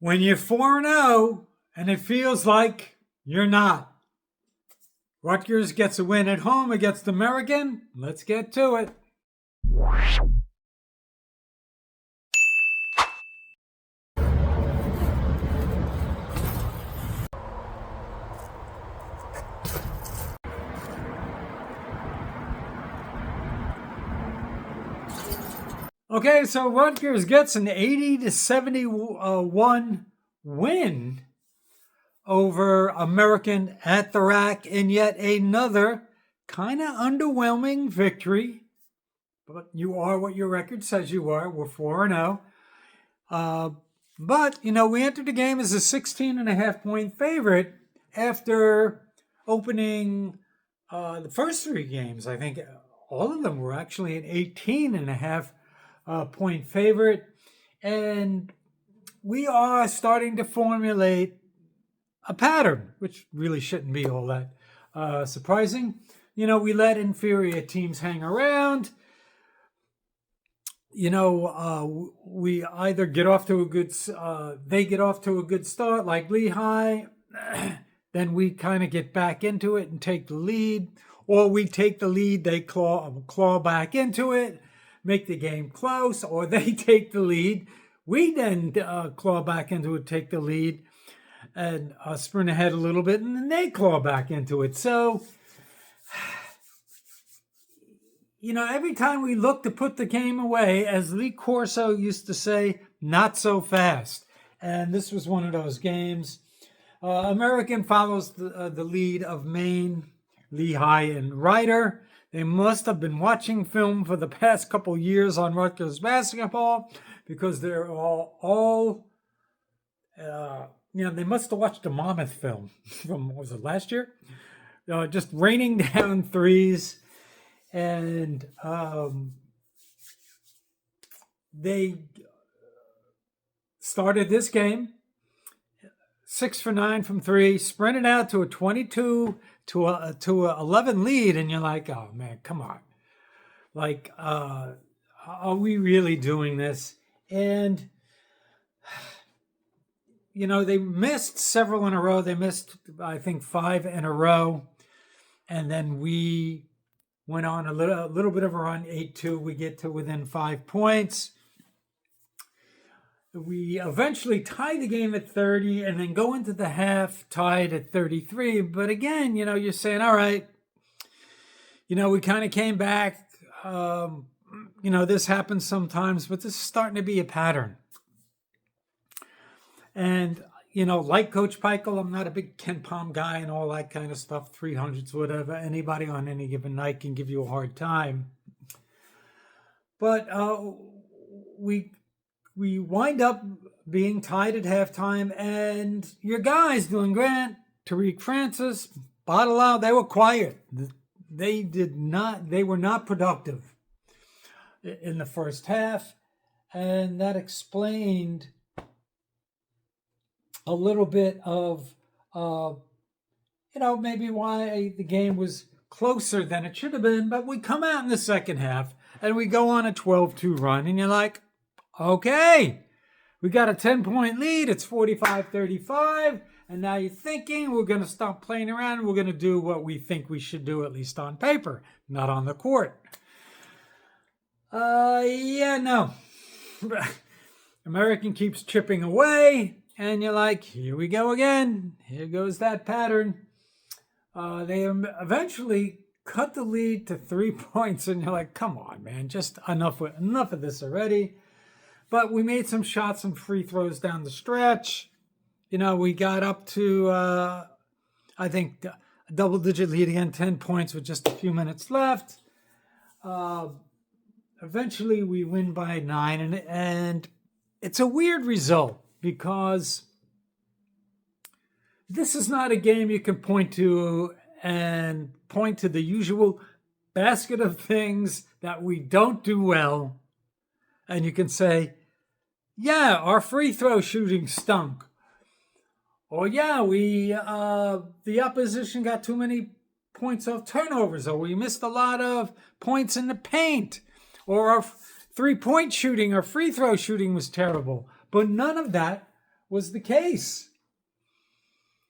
when you're 4-0 and it feels like you're not. Rutgers gets a win at home against American. Let's get to it. Okay, so Rutgers gets an 80-71 win over American at the rack in yet another kind of underwhelming victory. But you are what your record says you are. We're 4-0. But, we entered the game as a 16.5-point favorite after opening the first three games. I think all of them were actually an 18.5-point favorite. And we are starting to formulate a pattern, which really shouldn't be all that surprising. We let inferior teams hang around. We either get off to a good, they get off to a good start like Lehigh, then we kind of get back into it and take the lead, or we take the lead, they claw back into it, make the game close, or they take the lead, we then claw back into it, take the lead, and sprint ahead a little bit, and then they claw back into it. So, every time we look to put the game away, as Lee Corso used to say, not so fast. And this was one of those games. American follows the lead of Maine, Lehigh, and Ryder. They must have been watching film for the past couple years on Rutgers basketball because they're all they must have watched a Monmouth film from, was it last year? Just raining down threes. And they started this game 6 for 9 from three, sprinted out to a 22 to a 11 lead, and you're like, oh man, come on! Like, are we really doing this? And they missed several in a row. They missed, I think, 5 in a row, and then we went on a little bit of a run, 8-2. We get to within 5 points. We eventually tie the game at 30 and then go into the half tied at 33. But again, you're saying, all right, we kind of came back. This happens sometimes, but this is starting to be a pattern. And, like Coach Peichel, I'm not a big Ken Palm guy and all that kind of stuff, 300s, whatever. Anybody on any given night can give you a hard time. But we wind up being tied at halftime, and your guys, Dylan Grant, Tariq Francis, Bottle Out, they were quiet. They were not productive in the first half, and that explained a little bit of, maybe why the game was closer than it should have been. But we come out in the second half and we go on a 12-2 run, and you're like, okay, we got a 10-point lead. It's 45-35. And now you're thinking we're going to stop playing around. We're going to do what we think we should do, at least on paper, not on the court. No. American keeps chipping away. And you're like, here we go again. Here goes that pattern. They eventually cut the lead to 3 points. And you're like, come on, man, just enough of this already. But we made some shots and free throws down the stretch. We got up to, I think, a double-digit lead again, 10 points with just a few minutes left. Eventually, we win by 9. And it's a weird result, because this is not a game you can point to the usual basket of things that we don't do well. And you can say, yeah, our free throw shooting stunk. Or yeah, the opposition got too many points off turnovers, or we missed a lot of points in the paint, or our 3-point shooting or free throw shooting was terrible. But none of that was the case.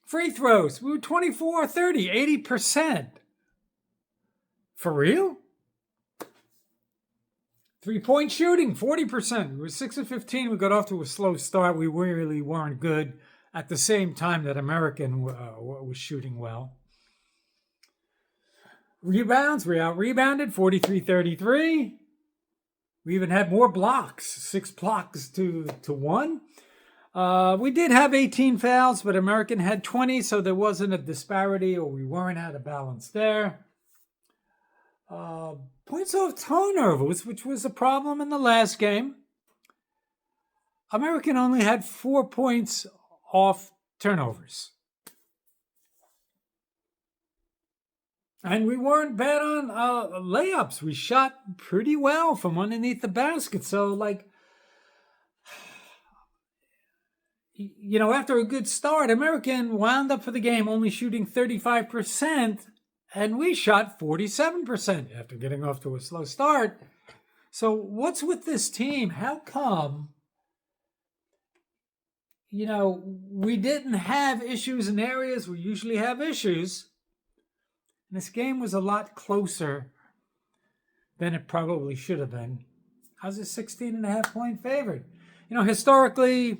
Free throws, we were 24, 30, 80%. For real? 3-point shooting, 40%. We were 6 of 15. We got off to a slow start. We really weren't good at the same time that American was shooting well. Rebounds, we out-rebounded, 43-33. We even had more blocks, 6 blocks to 1. We did have 18 fouls, but American had 20, so there wasn't a disparity, or we weren't out of balance there. Points off turnovers, which was a problem in the last game. American only had 4 points off turnovers. And we weren't bad on layups. We shot pretty well from underneath the basket. So, like, you know, after a good start, American wound up for the game only shooting 35%, and we shot 47% after getting off to a slow start. So what's with this team? How come, you know, we didn't have issues in areas we usually have issues? And this game was a lot closer than it probably should have been. I was a 16.5-point favorite. You know, historically,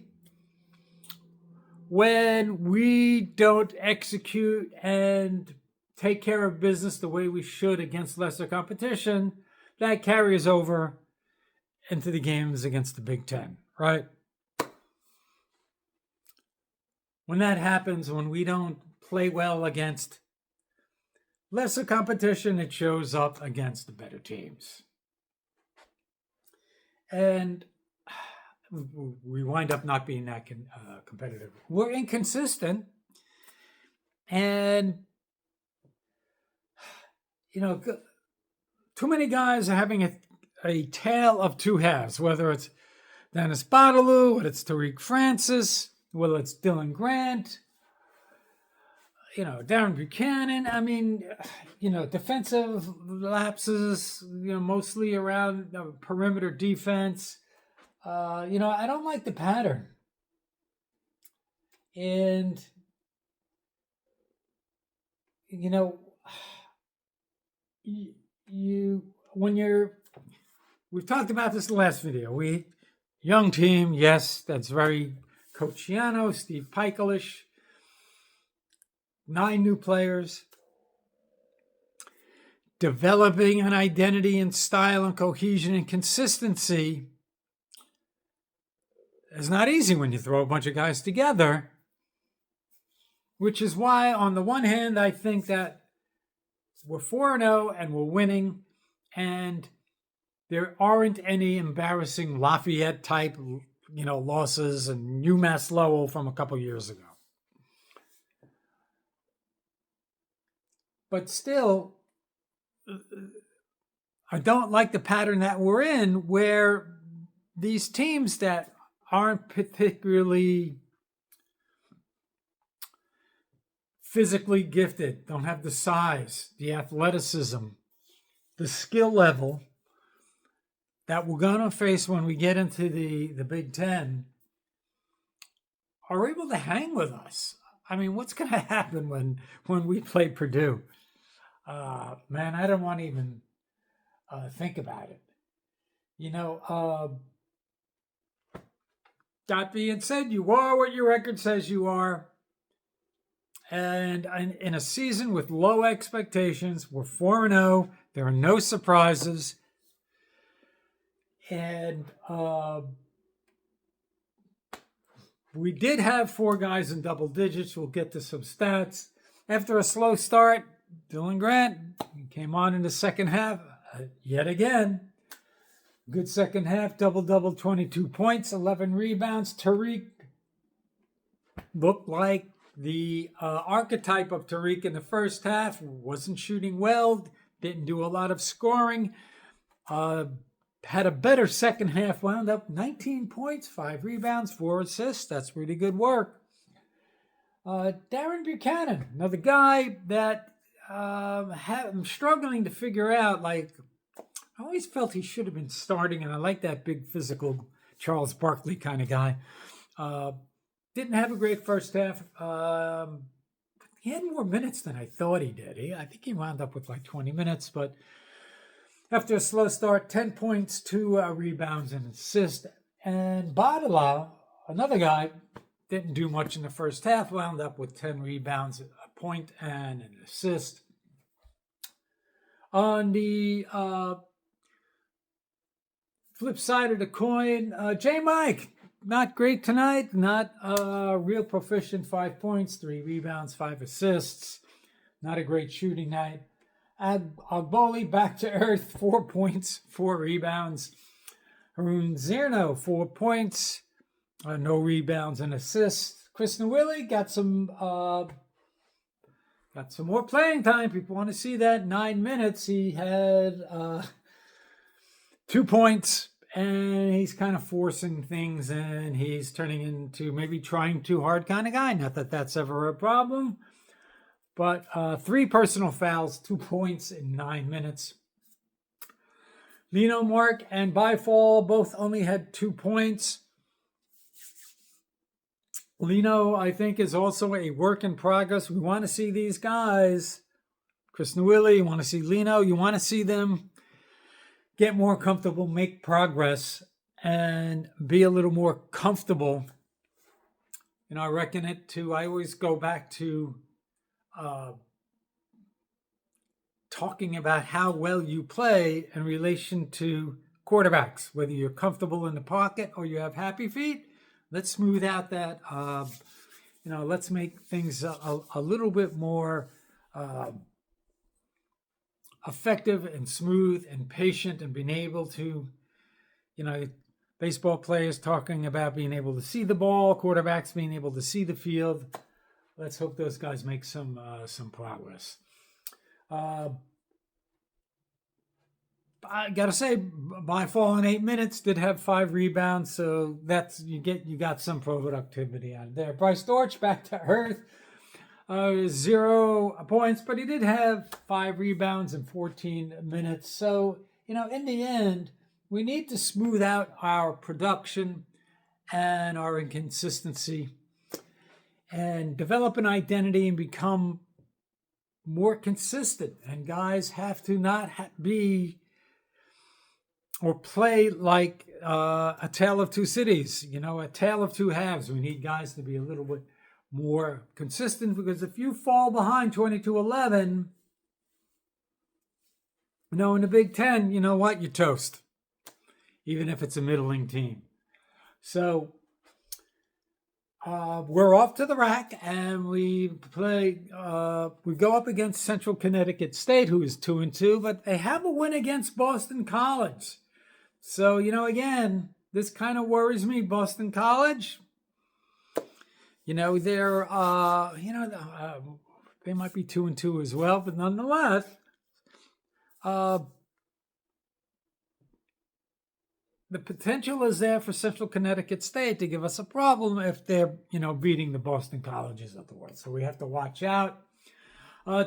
when we don't execute and take care of business the way we should against lesser competition, that carries over into the games against the Big Ten, right? When that happens, when we don't play well against lesser competition, it shows up against the better teams. And we wind up not being that competitive. We're inconsistent. And, you know, too many guys are having a tale of two halves, whether it's Dennis Bottalou, whether it's Tariq Francis, whether it's Dylan Grant, you know, Darren Buchanan. I mean, you know, defensive lapses, you know, mostly around perimeter defense. You know, I don't like the pattern. And, you know, we've talked about this in the last video. Young team, yes, that's very Coachiano, Steve Pikel-ish. 9 new players. Developing an identity and style and cohesion and consistency is not easy when you throw a bunch of guys together, which is why, on the one hand, I think that we're 4-0 and we're winning, and there aren't any embarrassing Lafayette type, you know, losses and UMass Lowell from a couple years ago. But still, I don't like the pattern that we're in, where these teams that aren't particularly physically gifted, don't have the size, the athleticism, the skill level that we're going to face when we get into the Big Ten, are able to hang with us. I mean, what's going to happen when we play Purdue? Man, I don't want to even think about it. You know, that being said, you are what your record says you are. And in a season with low expectations, we're 4-0. There are no surprises. And we did have 4 guys in double digits. We'll get to some stats. After a slow start, Dylan Grant came on in the second half yet again. Good second half, double-double, 22 points, 11 rebounds. Tariq looked like the archetype of Tariq in the first half. Wasn't shooting well, didn't do a lot of scoring. Had a better second half, wound up 19 points, 5 rebounds, 4 assists. That's really good work. Darren Buchanan, another guy that I'm struggling to figure out. Like, I always felt he should have been starting, and I like that big physical Charles Barkley kind of guy. Didn't have a great first half. He had more minutes than I thought he did. I think he wound up with like 20 minutes, but after a slow start, 10 points, 2 rebounds, and assist. And Badala, another guy, didn't do much in the first half, wound up with 10 rebounds, a point, and an assist. On the flip side of the coin, J. Mike, not great tonight, not real proficient, 5 points, 3 rebounds, 5 assists. Not a great shooting night. Agboli back to earth, 4 points, 4 rebounds. Harun Zerno, 4 points, no rebounds and assists. Chris Nwili got some more playing time. People want to see that. 9 minutes. He had 2 points, and he's kind of forcing things, and he's turning into maybe trying too hard kind of guy. Not that that's ever a problem, but 3 personal fouls, 2 points in 9 minutes. Lino, Mark, and Byfall both only had 2 points. Lino, I think, is also a work in progress. We want to see these guys, Chris Nwili, you want to see Lino, you want to see them get more comfortable, make progress, and be a little more comfortable. You know, I reckon it to, I always go back to talking about how well you play in relation to quarterbacks, whether you're comfortable in the pocket or you have happy feet. Let's smooth out that, let's make things a little bit more effective and smooth and patient, and being able to, baseball players talking about being able to see the ball, quarterbacks being able to see the field. Let's hope those guys make some progress. I gotta say, Byfall in 8 minutes did have 5 rebounds, so that's you got some productivity out of there. Bryce Dortch back to earth, 0 points, but he did have 5 rebounds in 14 minutes. So in the end, we need to smooth out our production and our inconsistency, and develop an identity and become more consistent. And guys have to not be or play like a tale of two cities, a tale of two halves. We need guys to be a little bit more consistent, because if you fall behind 22-11, in the Big Ten, you know what? You're toast, even if it's a middling team. So we're off to the rack, and we play. We go up against Central Connecticut State, who is 2-2, but they have a win against Boston College. So again, this kind of worries me. Boston College, they're they might be 2-2 as well, but nonetheless, the potential is there for Central Connecticut State to give us a problem if they're, beating the Boston Colleges of the world. So we have to watch out.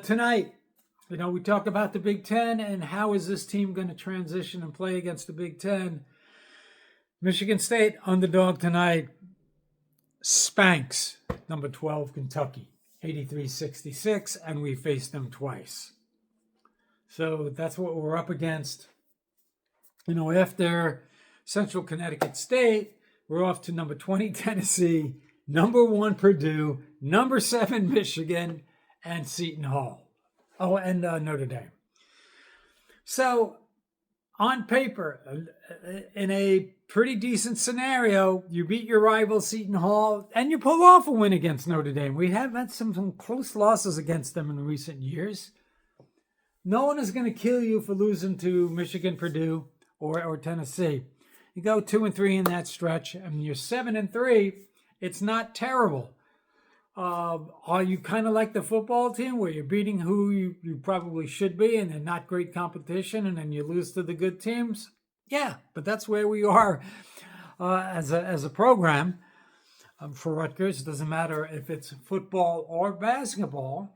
Tonight, we talk about the Big Ten and how is this team going to transition and play against the Big Ten. Michigan State, underdog tonight, spanks number 12 Kentucky, 83-66, and we faced them twice. So that's what we're up against. After Central Connecticut State, we're off to number 20 Tennessee, number 1 Purdue, number 7 Michigan, and Seton Hall. Oh, and Notre Dame. So on paper, in a pretty decent scenario, you beat your rival Seton Hall and you pull off a win against Notre Dame. We have had some close losses against them in recent years. No one is going to kill you for losing to Michigan, Purdue, or Tennessee. You go 2-3 in that stretch, and you're 7-3. It's not terrible. Are you kind of like the football team where you're beating who you probably should be, and they're not great competition, and then you lose to the good teams? Yeah, but that's where we are as a program for Rutgers. It doesn't matter if it's football or basketball.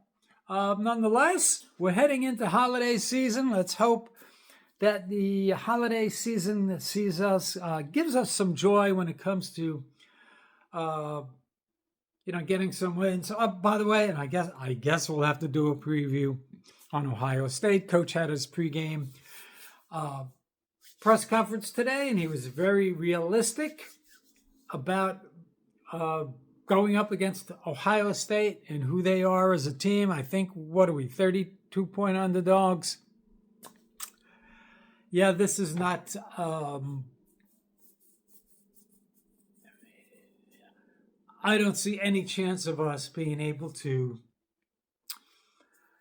Nonetheless, we're heading into holiday season. Let's hope that the holiday season sees us, gives us some joy when it comes to getting some wins. By the way, and I guess we'll have to do a preview on Ohio State. Coach had his pregame press conference today, and he was very realistic about going up against Ohio State and who they are as a team. I think, what are we, 32-point underdogs? Yeah, this is not... I don't see any chance of us being able to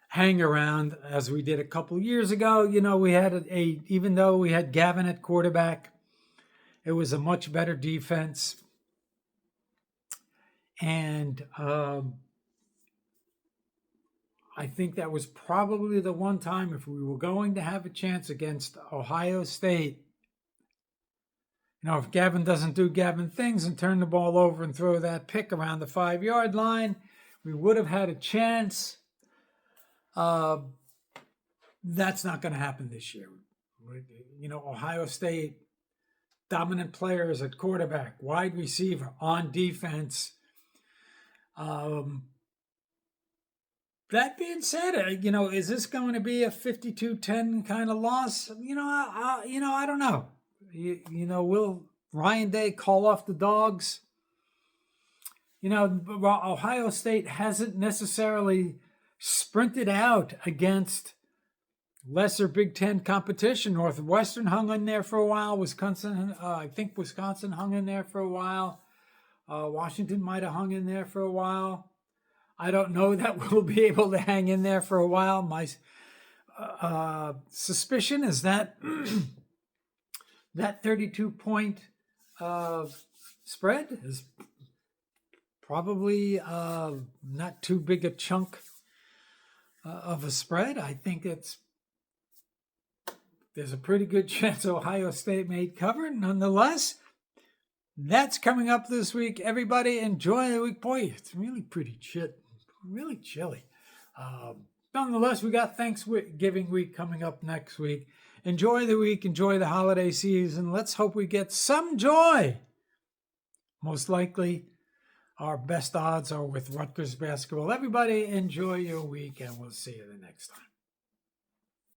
hang around as we did a couple years ago. We had even though we had Gavin at quarterback, it was a much better defense. And I think that was probably the one time, if we were going to have a chance against Ohio State, if Gavin doesn't do Gavin things and turn the ball over and throw that pick around the 5-yard line, we would have had a chance. That's not going to happen this year. Ohio State, dominant players at quarterback, wide receiver, on defense. That being said, is this going to be a 52-10 kind of loss? I don't know. Will Ryan Day call off the dogs? Ohio State hasn't necessarily sprinted out against lesser Big Ten competition. Northwestern hung in there for a while. Wisconsin hung in there for a while. Washington might have hung in there for a while. I don't know that we'll be able to hang in there for a while. My suspicion is that that 32-point spread is probably not too big a chunk of a spread. I think there's a pretty good chance Ohio State may cover. Nonetheless, that's coming up this week. Everybody enjoy the week. Boy, it's really really chilly. Nonetheless, we got Thanksgiving week coming up next week. Enjoy the week. Enjoy the holiday season. Let's hope we get some joy. Most likely, our best odds are with Rutgers basketball. Everybody enjoy your week, and we'll see you the next time.